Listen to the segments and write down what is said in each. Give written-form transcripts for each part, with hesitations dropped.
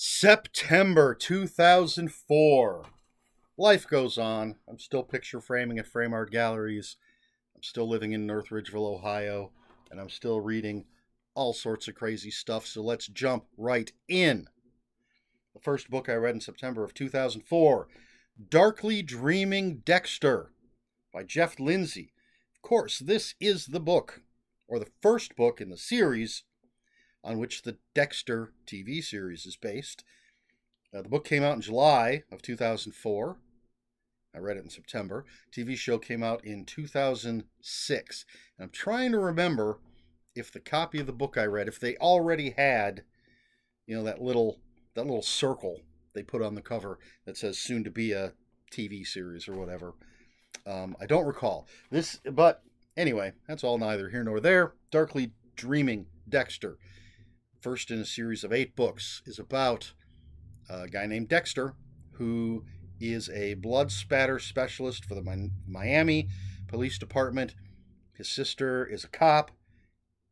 September 2004. Life goes on. I'm still picture framing at Frame Art Galleries. I'm still living in North Ridgeville, Ohio, and I'm still reading all sorts of crazy stuff. So let's jump right in. The first book I read in September of 2004, Darkly Dreaming Dexter by Jeff Lindsay. Of course, this is the book, or the first book in the series on which the Dexter TV series is based. The book came out in July of 2004. I read it in September. TV show came out in 2006. And I'm trying to remember if the copy of the book I read, if they already had, that little circle they put on the cover that says soon to be a TV series or whatever. I don't recall this, but anyway, that's all neither here nor there. Darkly Dreaming Dexter, first in a series of 8 books, is about a guy named Dexter who is a blood spatter specialist for the Miami Police Department. His sister is a cop,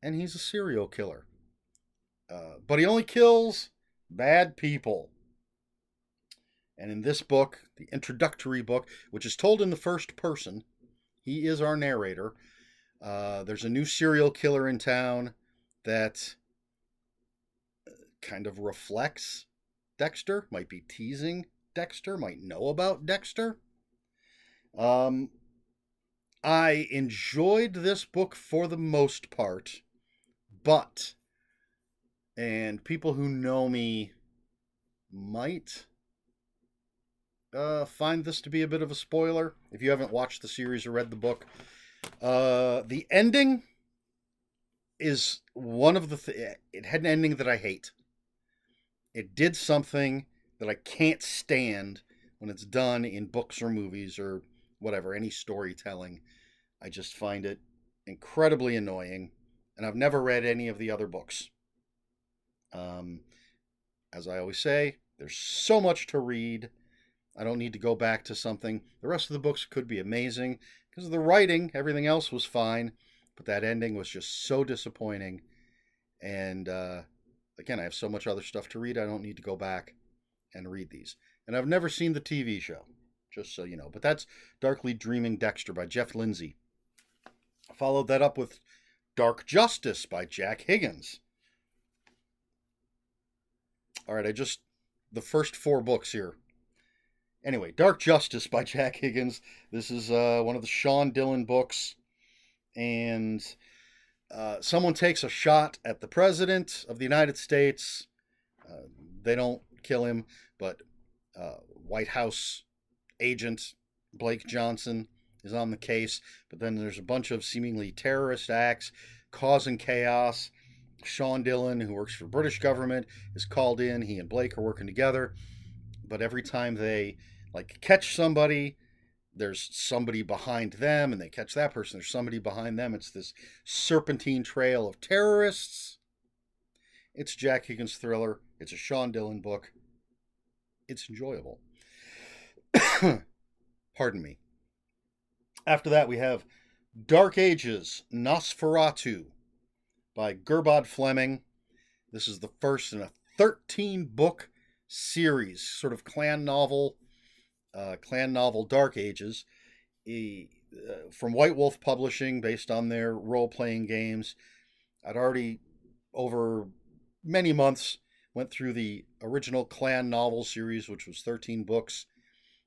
and he's a serial killer. But he only kills bad people. And in this book, the introductory book, which is told in the first person, he is our narrator. There's a new serial killer in town that kind of reflects Dexter, might be teasing Dexter, might know about Dexter. I enjoyed this book for the most part, but, and people who know me might find this to be a bit of a spoiler if you haven't watched the series or read the book. The ending is one of the it had an ending that I hate. It did something that I can't stand when it's done in books or movies or whatever, any storytelling. I just find it incredibly annoying, and I've never read any of the other books. As I always say, there's so much to read. I don't need to go back to something. The rest of the books could be amazing because of the writing. Everything else was fine, but that ending was just so disappointing. And again, I have so much other stuff to read. I don't need to go back and read these. And I've never seen the TV show, just so you know. But that's Darkly Dreaming Dexter by Jeff Lindsay. I followed that up with Dark Justice by Jack Higgins. All right, the first 4 books here. Anyway, Dark Justice by Jack Higgins. This is one of the Sean Dillon books. And someone takes a shot at the President of the United States. They don't kill him, but White House agent Blake Johnson is on the case. But then there's a bunch of seemingly terrorist acts causing chaos. Sean Dillon, who works for the British government, is called in. He and Blake are working together. But every time they catch somebody, there's somebody behind them, and they catch that person, there's somebody behind them. It's this serpentine trail of terrorists. It's Jack Higgins' thriller. It's a Sean Dillon book. It's enjoyable. Pardon me. After that, we have Dark Ages, Nosferatu by Gerbod Fleming. This is the first in a 13-book series, sort of clan novel Dark Ages, from White Wolf Publishing, based on their role-playing games. I'd already, over many months, went through the original clan novel series, which was 13 books,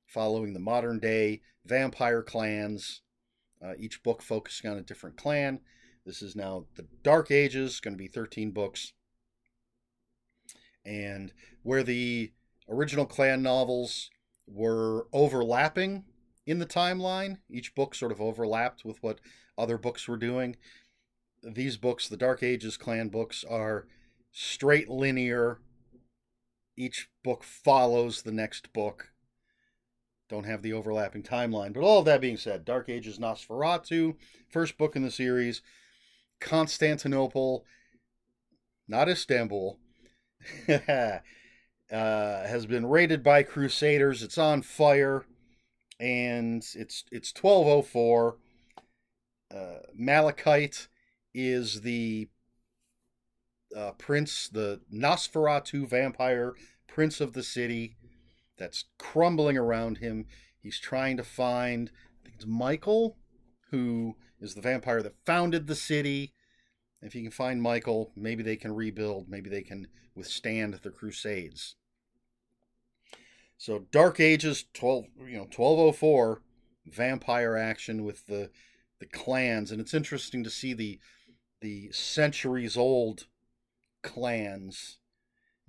following the modern-day vampire clans, each book focusing on a different clan. This is now the Dark Ages, going to be 13 books. And where the original clan novels were overlapping in the timeline, each book sort of overlapped with what other books were doing. These books, the Dark Ages clan books, are straight linear. Each book follows the next book. Don't have the overlapping timeline. But all of that being said, Dark Ages Nosferatu, first book in the series. Constantinople, not Istanbul, has been raided by Crusaders. It's on fire, and it's 1204. Malachite is the prince, the Nosferatu vampire prince of the city that's crumbling around him. He's trying to find, I think it's Michael, who is the vampire that founded the city. If you can find Michael, maybe they can rebuild. Maybe they can withstand the Crusades. So Dark Ages, 1204, vampire action with the clans, and it's interesting to see the centuries old clans,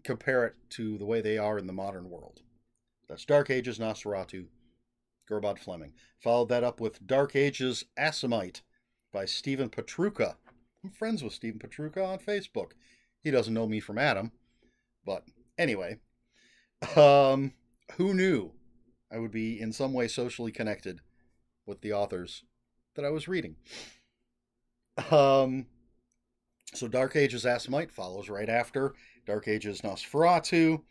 compare it to the way they are in the modern world. That's Dark Ages Nosferatu, Gerbod Fleming. Followed that up with Dark Ages Assamite by Stephen Petruka. I'm friends with Stephen Petruka on Facebook. He doesn't know me from Adam, but anyway, who knew I would be in some way socially connected with the authors that I was reading? So Dark Ages Assamite follows right after Dark Ages Nosferatu.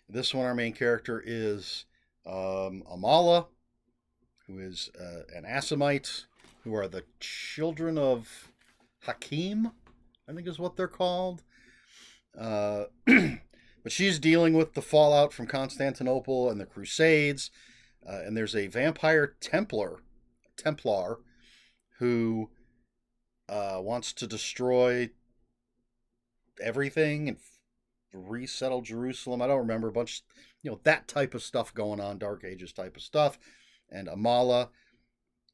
This one, our main character is Amala, who is an Assamite, who are the children of Hakim, I think is what they're called. But she's dealing with the fallout from Constantinople and the Crusades. And there's a vampire Templar, who wants to destroy everything and resettle Jerusalem. I don't remember, a bunch, that type of stuff going on, Dark Ages type of stuff. And Amala,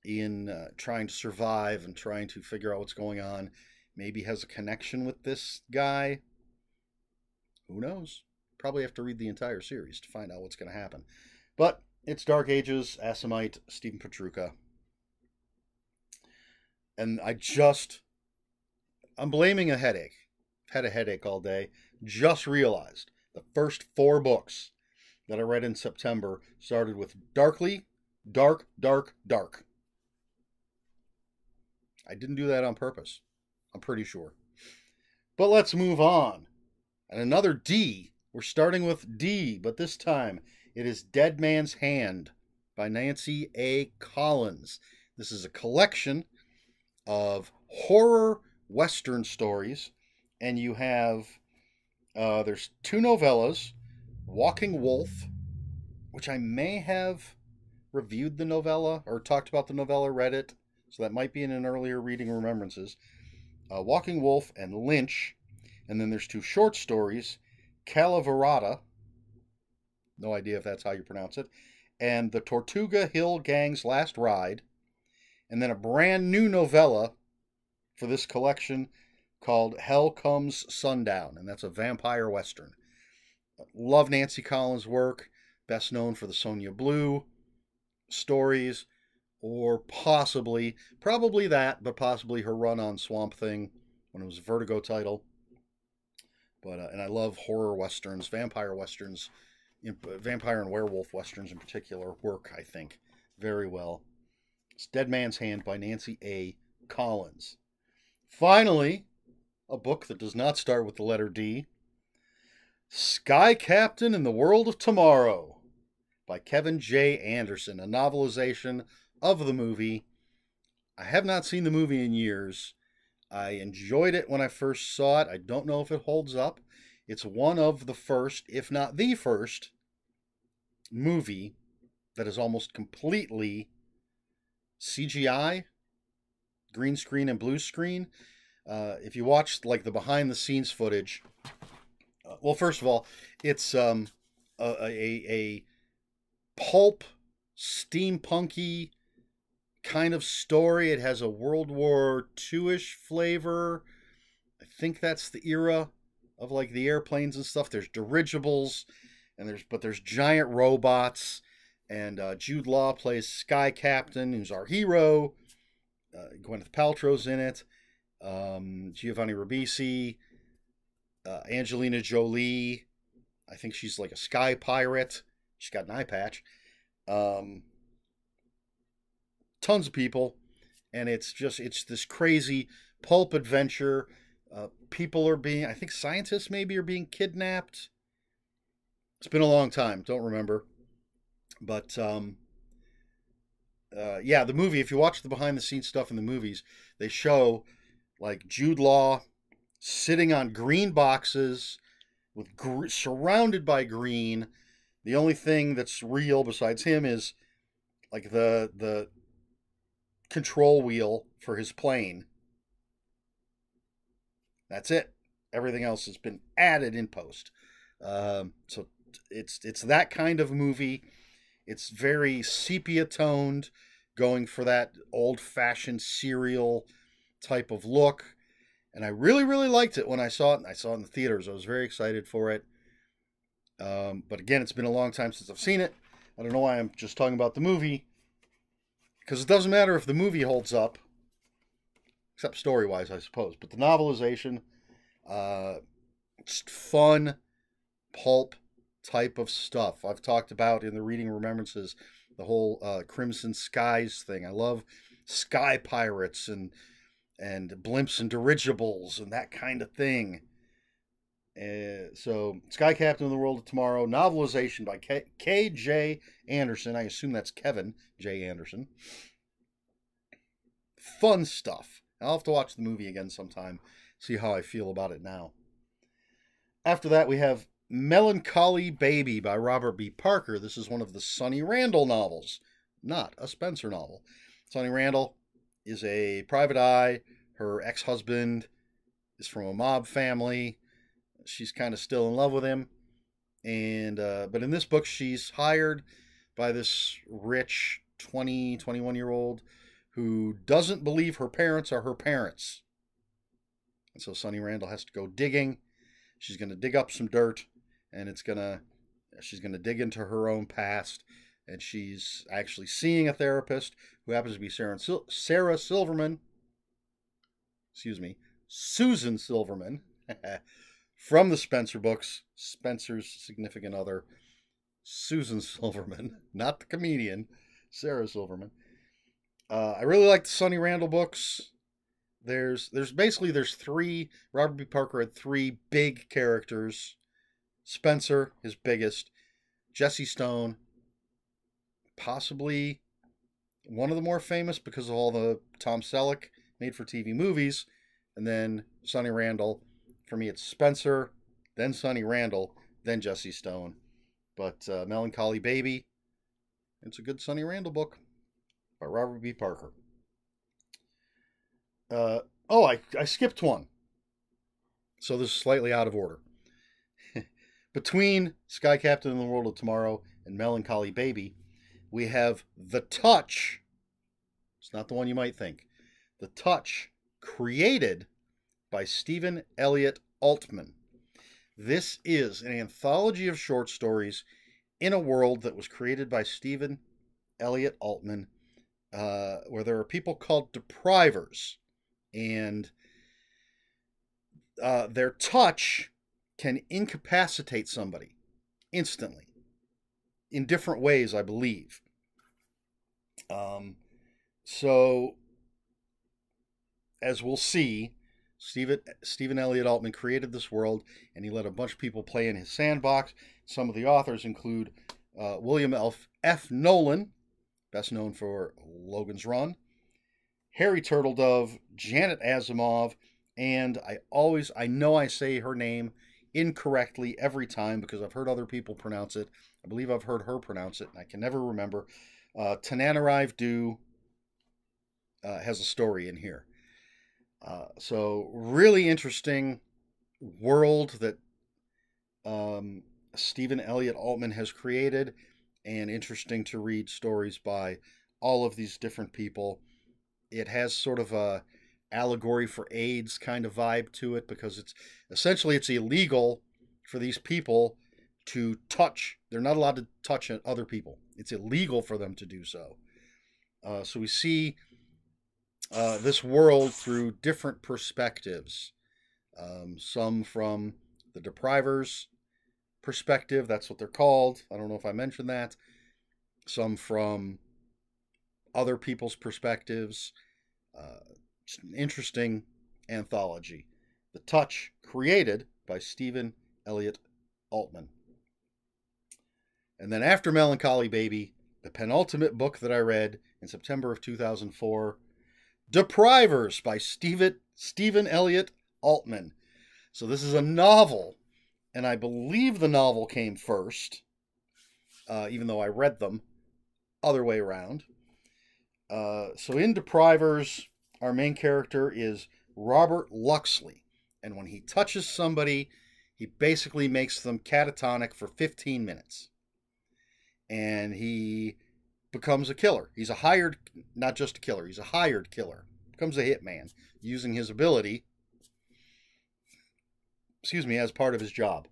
in trying to survive and trying to figure out what's going on, maybe has a connection with this guy. Who knows? Probably have to read the entire series to find out what's going to happen. But it's Dark Ages, Assamite, Stephen Petruka. And I'm blaming a headache. I've had a headache all day. Just realized the first 4 books that I read in September started with darkly, dark, dark, dark. I didn't do that on purpose. I'm pretty sure. But let's move on. And another D. We're starting with D, but this time it is Dead Man's Hand by Nancy A. Collins. This is a collection of horror Western stories, and you have, there's 2 novellas, Walking Wolf, which I may have reviewed the novella, or talked about the novella, read it, so that might be in an earlier reading, Remembrances. Walking Wolf and Lynch, and then there's 2 short stories, Calaverata, no idea if that's how you pronounce it, and The Tortuga Hill Gang's Last Ride, and then a brand new novella for this collection called Hell Comes Sundown, and that's a vampire western. Love Nancy Collins' work, best known for the Sonia Blue stories, or probably that, but possibly her run on Swamp Thing when it was a Vertigo title. But and I love horror westerns, vampire westerns, vampire and werewolf westerns in particular work, I think, very well. It's Dead Man's Hand by Nancy A. Collins. Finally, a book that does not start with the letter D. Sky Captain in the World of Tomorrow by Kevin J. Anderson, a novelization of the movie. I have not seen the movie in years. I enjoyed it when I first saw it. I don't know if it holds up. It's one of the first, if not the first, movie that is almost completely CGI, green screen and blue screen. If you watch like the behind the scenes footage, well, first of all, it's a pulp, steampunky kind of story. It has a World War II-ish flavor. I think that's the era of like the airplanes and stuff. There's dirigibles, and there's giant robots. And Jude Law plays Sky Captain, who's our hero. Gwyneth Paltrow's in it. Giovanni Ribisi, Angelina Jolie. I think she's like a sky pirate. She's got an eye patch. Tons of people, and it's this crazy pulp adventure. People are I think scientists maybe are being kidnapped. It's been a long time, don't remember. But yeah, the movie, if you watch the behind the scenes stuff in the movies, they show like Jude Law sitting on green boxes with surrounded by green. The only thing that's real besides him is like the control wheel for his plane. That's it. Everything else has been added in post. So it's that kind of movie. It's very sepia toned, going for that old fashioned serial type of look. And I really, really liked it when I saw it. I saw it in the theaters. I was very excited for it. But again, it's been a long time since I've seen it. I don't know why I'm just talking about the movie. Because it doesn't matter if the movie holds up. Except story-wise, I suppose. But the novelization, just fun, pulp type of stuff. I've talked about in the Reading Remembrances the whole Crimson Skies thing. I love sky pirates and blimps and dirigibles and that kind of thing. So, Sky Captain of the World of Tomorrow, novelization by K.J. Anderson. I assume that's Kevin J. Anderson. Fun stuff. I'll have to watch the movie again sometime, see how I feel about it now. After that, we have Melancholy Baby by Robert B. Parker. This is one of the Sonny Randall novels, not a Spencer novel. Sonny Randall is a private eye. Her ex-husband is from a mob family. She's kind of still in love with him. And but in this book, she's hired by this rich 21-year-old who doesn't believe her parents are her parents. And so Sonny Randall has to go digging. She's going to dig up some dirt, and she's going to dig into her own past. And she's actually seeing a therapist who happens to be Sarah Silverman. Excuse me, Susan Silverman. From the Spencer books, Spencer's significant other, Susan Silverman, not the comedian, Sarah Silverman. I really like the Sonny Randall books. There's three. Robert B. Parker had three big characters. Spencer, his biggest. Jesse Stone, possibly one of the more famous because of all the Tom Selleck made-for-TV movies. And then Sonny Randall. For me, it's Spencer, then Sonny Randall, then Jesse Stone. But Melancholy Baby, it's a good Sonny Randall book by Robert B. Parker. I skipped one. So this is slightly out of order. Between Sky Captain and the World of Tomorrow and Melancholy Baby, we have The Touch. It's not the one you might think. The Touch, created by Stephen Elliott Altman. This is an anthology of short stories in a world that was created by Stephen Elliott Altman, where there are people called deprivers, and their touch can incapacitate somebody instantly in different ways, I believe. So, as we'll see, Stephen Elliott Altman created this world, and he let a bunch of people play in his sandbox. Some of the authors include William F. Nolan, best known for Logan's Run, Harry Turtledove, Janet Asimov, and I know I say her name incorrectly every time because I've heard other people pronounce it. I believe I've heard her pronounce it, and I can never remember. Tananarive Due has a story in here. So really interesting world that Stephen Elliott Altman has created, and interesting to read stories by all of these different people. It has sort of a allegory for AIDS kind of vibe to it, because it's illegal for these people to touch. They're not allowed to touch other people. It's illegal for them to do so. So we see this world through different perspectives. Some from the deprivers' perspective, that's what they're called. I don't know if I mentioned that. Some from other people's perspectives. It's an interesting anthology. The Touch, created by Stephen Elliott Altman. And then after Melancholy Baby, the penultimate book that I read in September of 2004, Deprivers by Stephen Elliott Altman. So this is a novel and I believe the novel came first, even though I read them other way around. So in Deprivers, our main character is Robert Luxley, and when he touches somebody, he basically makes them catatonic for 15 minutes. And he becomes a killer. He's a hired, not just a killer, he's a hired killer. Becomes a hitman using his ability, as part of his job.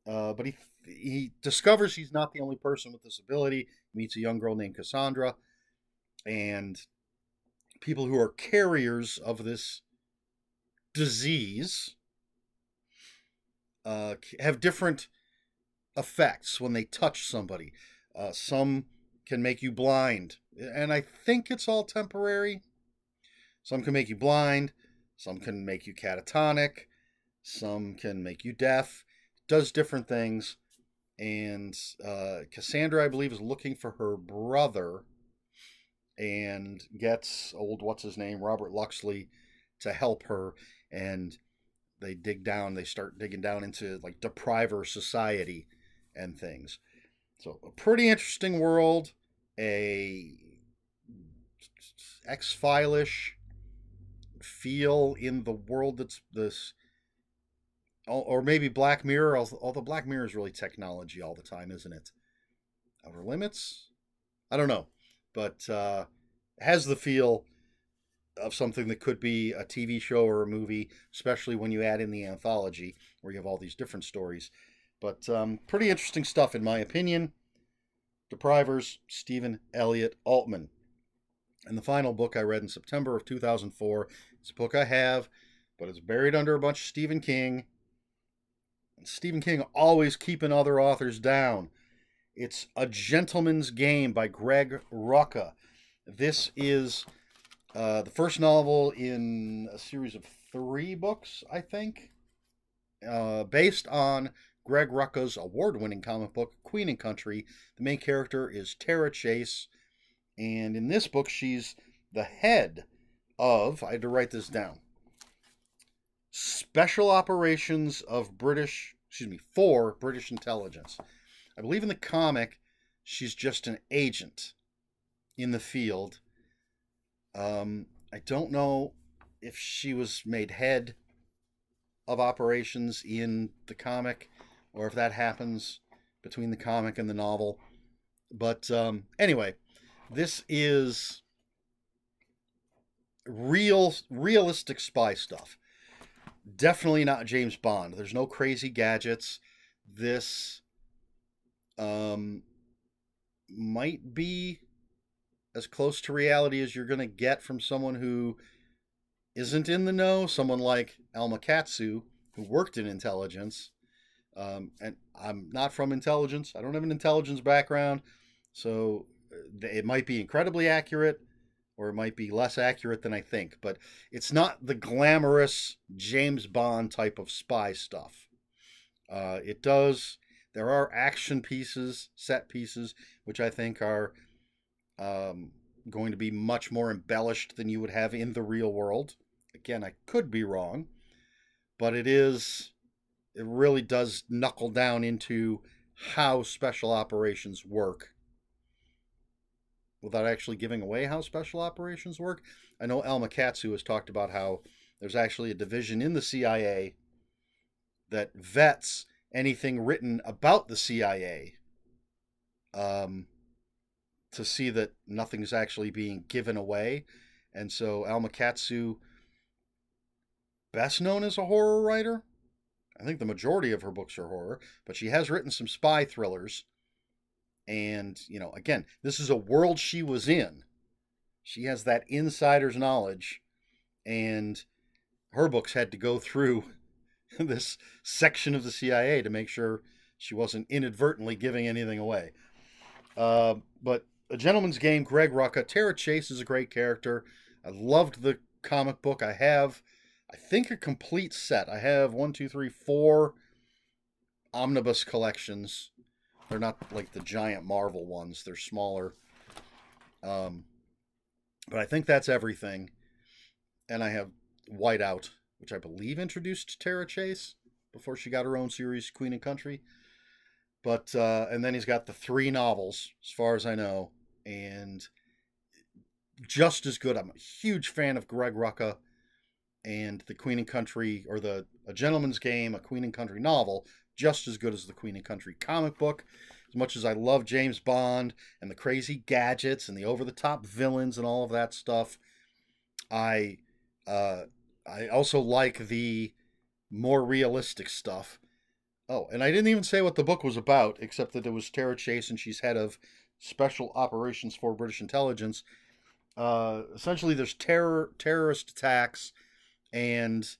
But he discovers he's not the only person with this ability. He meets a young girl named Cassandra, and people who are carriers of this disease have different effects when they touch somebody. Some can make you blind, and I think it's all temporary. Some can make you blind, some can make you catatonic, some can make you deaf. Does different things. And Cassandra, I believe, is looking for her brother and gets old, what's his name, Robert Luxley, to help her. And they start digging down into like depriver society and things. So a pretty interesting world, a X-File-ish feel in the world that's this, or maybe Black Mirror, although Black Mirror is really technology all the time, isn't it? Outer Limits? I don't know, but has the feel of something that could be a TV show or a movie, especially when you add in the anthology where you have all these different stories. But pretty interesting stuff, in my opinion. Deprivers, Stephen Elliott Altman. And the final book I read in September of 2004. It's a book I have, but it's buried under a bunch of Stephen King. And Stephen King always keeping other authors down. It's A Gentleman's Game by Greg Rucka. This is the first novel in a series of 3 books, I think, based on Greg Rucka's award-winning comic book, Queen and Country. The main character is Tara Chase, and in this book, she's the head of, I had to write this down, Special Operations of for British intelligence. I believe in the comic, she's just an agent in the field. I don't know if she was made head of operations in the comic, or if that happens between the comic and the novel. But anyway, this is realistic spy stuff. Definitely not James Bond. There's no crazy gadgets. This might be as close to reality as you're going to get from someone who isn't in the know. Someone like Alma Katsu, who worked in intelligence. And I'm not from intelligence. I don't have an intelligence background. So it might be incredibly accurate, or it might be less accurate than I think. But it's not the glamorous James Bond type of spy stuff. There are action pieces, set pieces, which I think are going to be much more embellished than you would have in the real world. Again, I could be wrong, but it really does knuckle down into how special operations work without actually giving away how special operations work. I know Alma Katsu has talked about how there's actually a division in the CIA that vets anything written about the CIA to see that nothing's actually being given away. And so Alma Katsu, best known as a horror writer. I think the majority of her books are horror, but she has written some spy thrillers. And, again, this is a world she was in. She has that insider's knowledge, and her books had to go through this section of the CIA to make sure she wasn't inadvertently giving anything away. But A Gentleman's Game, Greg Rucka. Tara Chase is a great character. I loved the comic book. I have, I think, a complete set. I have 4 omnibus collections. They're not like the giant Marvel ones. They're smaller. But I think that's everything. And I have Whiteout, which I believe introduced Tara Chase. before she got her own series, Queen and Country. But and then he's got the 3 novels, as far as I know, and just as good. I'm a huge fan of Greg Rucka, and the Queen and Country, or A Gentleman's Game, a Queen and Country novel, just as good as the Queen and Country comic book. As much as I love James Bond and the crazy gadgets and the over-the-top villains and all of that stuff, I also like the more realistic stuff. Oh, and I didn't even say what the book was about, except that it was Tara Chase, and she's head of special operations for British intelligence. Essentially, there's terrorist attacks, and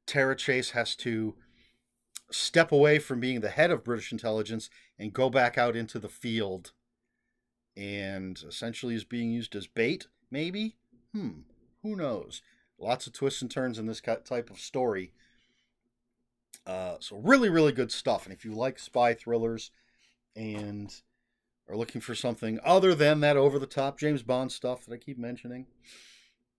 Tara Chase has to step away from being the head of British intelligence and go back out into the field, and essentially is being used as bait, maybe? Who knows? Lots of twists and turns in this type of story. So really, really good stuff. And if you like spy thrillers and are looking for something other than that over-the-top James Bond stuff that I keep mentioning,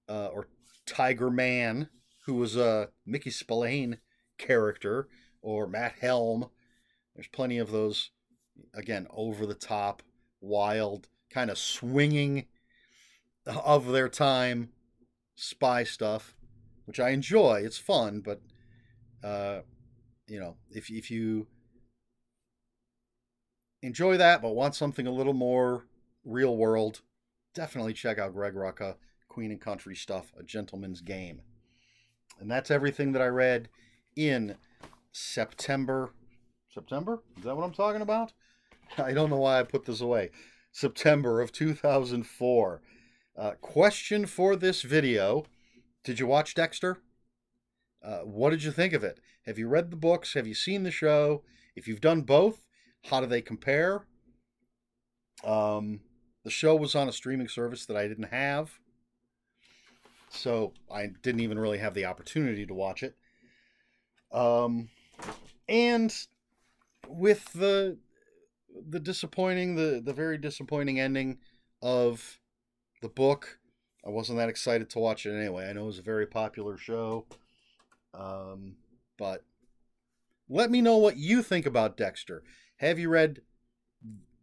or Tiger Man, who was a Mickey Spillane character, or Matt Helm, there's plenty of those, again, over-the-top, wild, kind of swinging of their time spy stuff, which I enjoy. It's fun, but you know, if you enjoy that but want something a little more real world, definitely check out Greg Rucka, Queen and Country stuff, A Gentleman's Game. And that's everything that I read in September. September? Is that what I'm talking about? I don't know why I put this away. September of 2004. Question for this video: did you watch Dexter? What did you think of it? Have you read the books? Have you seen the show? If you've done both, how do they compare? The show was on a streaming service that I didn't have, so I didn't even really have the opportunity to watch it. And with the disappointing, the very disappointing ending of the book, I wasn't that excited to watch it anyway. I know it was a very popular show. But let me know what you think about Dexter. Have you read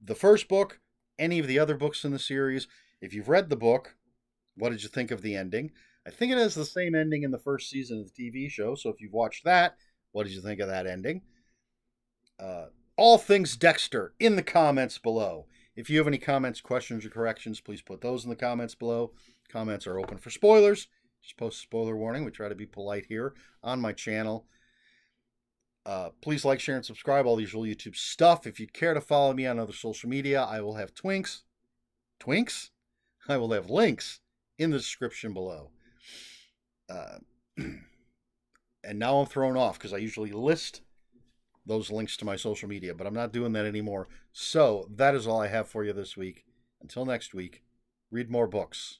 the first book, any of the other books in the series? If you've read the book, what did you think of the ending? I think it has the same ending in the first season of the TV show, so if you've watched that, what did you think of that ending? All things Dexter in the comments below. If you have any comments, questions, or corrections, please put those in the comments below. Comments are open for spoilers. Just post a spoiler warning. We try to be polite here on my channel. Please like, share, and subscribe. All the usual YouTube stuff. If you'd care to follow me on other social media, I will have Twinks? I will have links in the description below. And now I'm thrown off because I usually list those links to my social media, but I'm not doing that anymore. So that is all I have for you this week. Until next week, read more books.